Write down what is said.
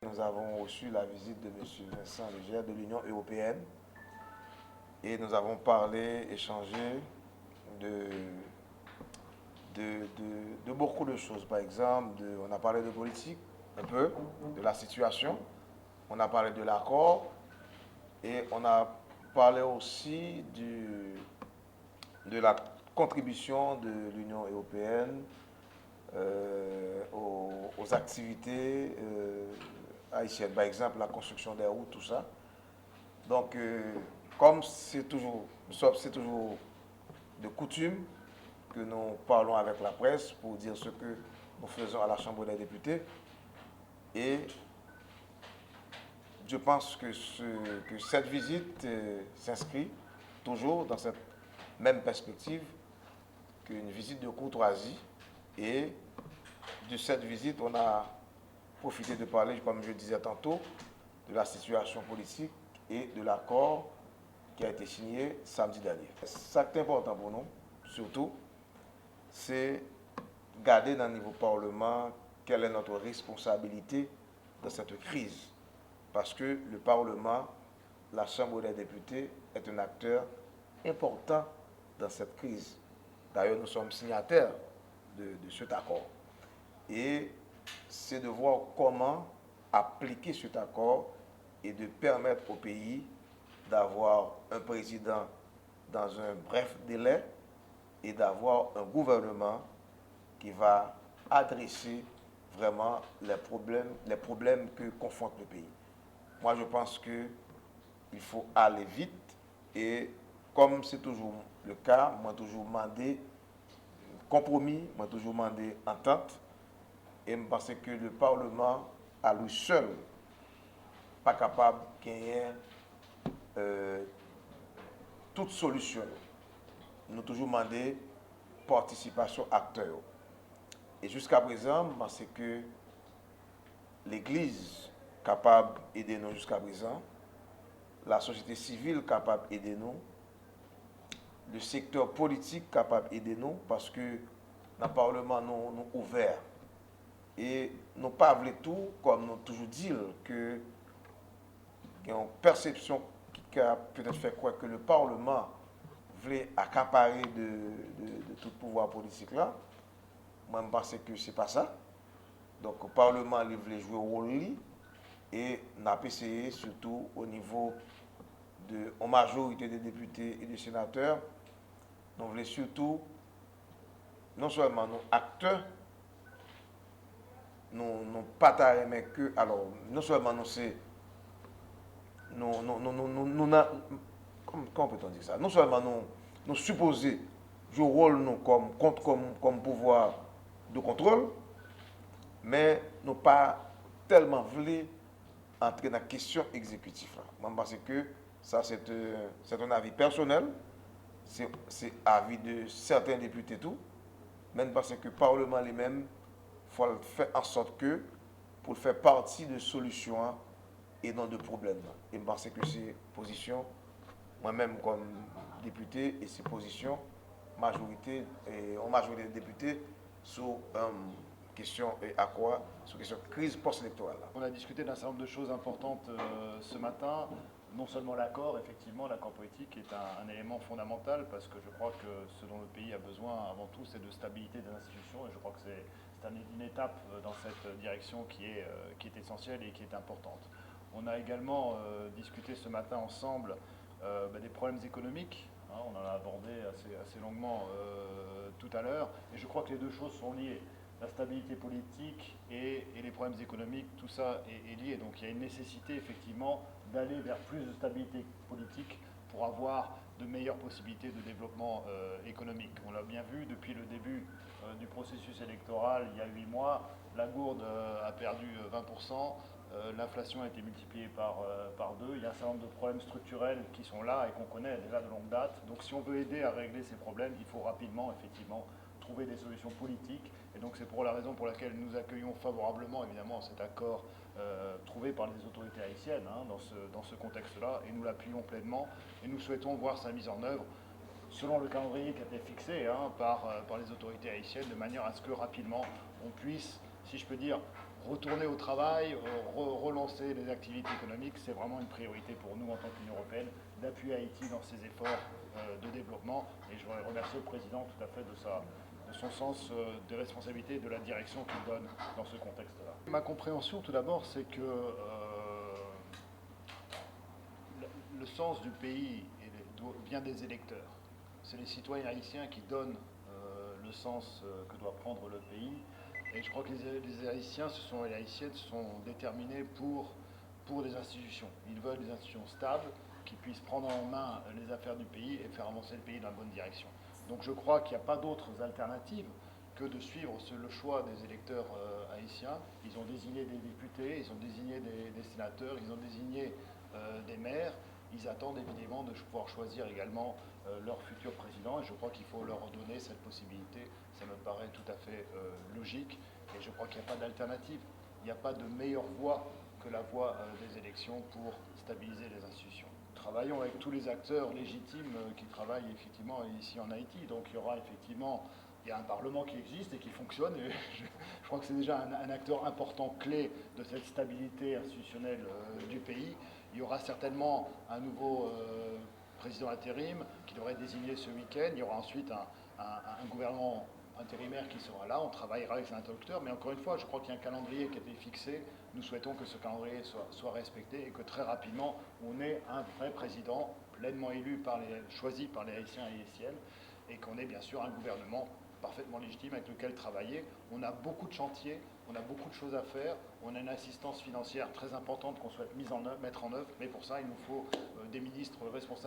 Nous avons reçu la visite de M. Vincent Leger de l'Union européenne et nous avons parlé, échangé de, de beaucoup de choses. Par exemple, on a parlé de politique, un peu, de la situation, on a parlé de l'accord et on a parlé aussi de la contribution de l'Union européenne aux activités haïtiennes, par exemple la construction des routes, tout ça. Donc, comme c'est toujours de coutume que nous parlons avec la presse pour dire ce que nous faisons à la Chambre des députés, et je pense que cette visite s'inscrit toujours dans cette même perspective qu'une visite de courtoisie. Et de cette visite, on a profité de parler, comme je disais tantôt, de la situation politique et de l'accord qui a été signé samedi dernier. Ce qui est important pour nous, surtout, c'est garder dans le niveau Parlement quelle est notre responsabilité dans cette crise. Parce que le Parlement, la Chambre des députés, est un acteur important dans cette crise. D'ailleurs, nous sommes signataires de cet accord. Et c'est de voir comment appliquer cet accord et de permettre au pays d'avoir un président dans un bref délai et d'avoir un gouvernement qui va adresser vraiment les problèmes que confronte le pays. Moi, je pense qu'il faut aller vite et comme c'est toujours le cas, moi toujours demandé compromis, moi toujours demandé entente et je pense que le Parlement à lui seul pas capable de gagner toute solution. Nous toujours demandé participation acteur. Et jusqu'à présent, je pense que l'Église capable d'aider nous jusqu'à présent, la société civile capable d'aider nous, le secteur politique capable d'aider nous, parce que dans le Parlement, nous ouverts. Et nous pas voulons tout, comme nous toujours dit, que il y a une perception qui a peut-être fait croire que le Parlement voulait accaparer de tout pouvoir politique là. Moi, je pense que ce n'est pas ça. Donc, le Parlement il voulait jouer au rôle et n'a pas essayé, surtout au niveau de la majorité des députés et des sénateurs, nous voulons surtout, non seulement nos acteurs, nous pas mais que, alors, non seulement nous c'est, comment peut-on dire ça? Non seulement nous supposer jouer rôle nous comme pouvoir de contrôle, mais nous pas tellement voulu entrer dans la question exécutive. Moi, je pense que ça, c'est un avis personnel, c'est avis de certains députés tout, même parce que le Parlement lui-même, il faut faire en sorte que, pour faire partie de solutions et non de problèmes. Et je pense que c'est position, moi-même comme député, et c'est position, majorité, en majorité des députés, sur question à quoi sur question crise post-électorale. On a discuté d'un certain nombre de choses importantes ce matin. Non seulement l'accord, effectivement, l'accord politique est un élément fondamental parce que je crois que ce dont le pays a besoin avant tout, c'est de stabilité des institutions et je crois que c'est une étape dans cette direction qui est essentielle et qui est importante. On a également discuté ce matin ensemble des problèmes économiques. On en a abordé assez longuement tout à l'heure et je crois que les deux choses sont liées. La stabilité politique et les problèmes économiques, tout ça est lié. Donc il y a une nécessité effectivement d'aller vers plus de stabilité politique pour avoir de meilleures possibilités de développement économique. On l'a bien vu depuis le début du processus électoral, il y a 8 mois, la gourde a perdu 20%, l'inflation a été multipliée par 2, il y a un certain nombre de problèmes structurels qui sont là et qu'on connaît déjà de longue date. Donc si on veut aider à régler ces problèmes, il faut rapidement effectivement trouver des solutions politiques. Et donc c'est pour la raison pour laquelle nous accueillons favorablement évidemment cet accord trouvé par les autorités haïtiennes dans ce contexte-là, et nous l'appuyons pleinement, et nous souhaitons voir sa mise en œuvre selon le calendrier qui a été fixé par les autorités haïtiennes, de manière à ce que rapidement on puisse, si je peux dire, retourner au travail, relancer les activités économiques, c'est vraiment une priorité pour nous en tant qu'Union européenne d'appuyer Haïti dans ses efforts de développement. Et je voudrais remercier le président tout à fait de son sens des responsabilités et de la direction qu'il donne dans ce contexte-là. Ma compréhension tout d'abord, c'est que le sens du pays vient des électeurs. C'est les citoyens haïtiens qui donnent le sens que doit prendre le pays. Et je crois que les Haïtiens et les Haïtiennes se sont déterminés pour des institutions. Ils veulent des institutions stables qui puissent prendre en main les affaires du pays et faire avancer le pays dans la bonne direction. Donc je crois qu'il n'y a pas d'autres alternatives que de suivre le choix des électeurs haïtiens. Ils ont désigné des députés, ils ont désigné des sénateurs, ils ont désigné des maires. Ils attendent évidemment de pouvoir choisir également leur futur président et je crois qu'il faut leur donner cette possibilité. Ça me paraît tout à fait logique et je crois qu'il n'y a pas d'alternative. Il n'y a pas de meilleure voie que la voie des élections pour stabiliser les institutions. Nous travaillons avec tous les acteurs légitimes qui travaillent effectivement ici en Haïti. Donc il y aura effectivement, il y a un Parlement qui existe et qui fonctionne. Et je crois que c'est déjà un acteur important, clé de cette stabilité institutionnelle du pays. Il y aura certainement un nouveau président intérim qui devrait être désigné ce week-end. Il y aura ensuite un gouvernement intérimaire qui sera là. On travaillera avec les interlocuteurs. Mais encore une fois, je crois qu'il y a un calendrier qui a été fixé. Nous souhaitons que ce calendrier soit respecté et que très rapidement, on ait un vrai président pleinement élu, choisi par les Haïtiens et Haïtiennes, et qu'on ait bien sûr un gouvernement parfaitement légitime avec lequel travailler. On a beaucoup de chantiers, on a beaucoup de choses à faire, on a une assistance financière très importante qu'on souhaite mettre en œuvre, mais pour ça, il nous faut des ministres responsables.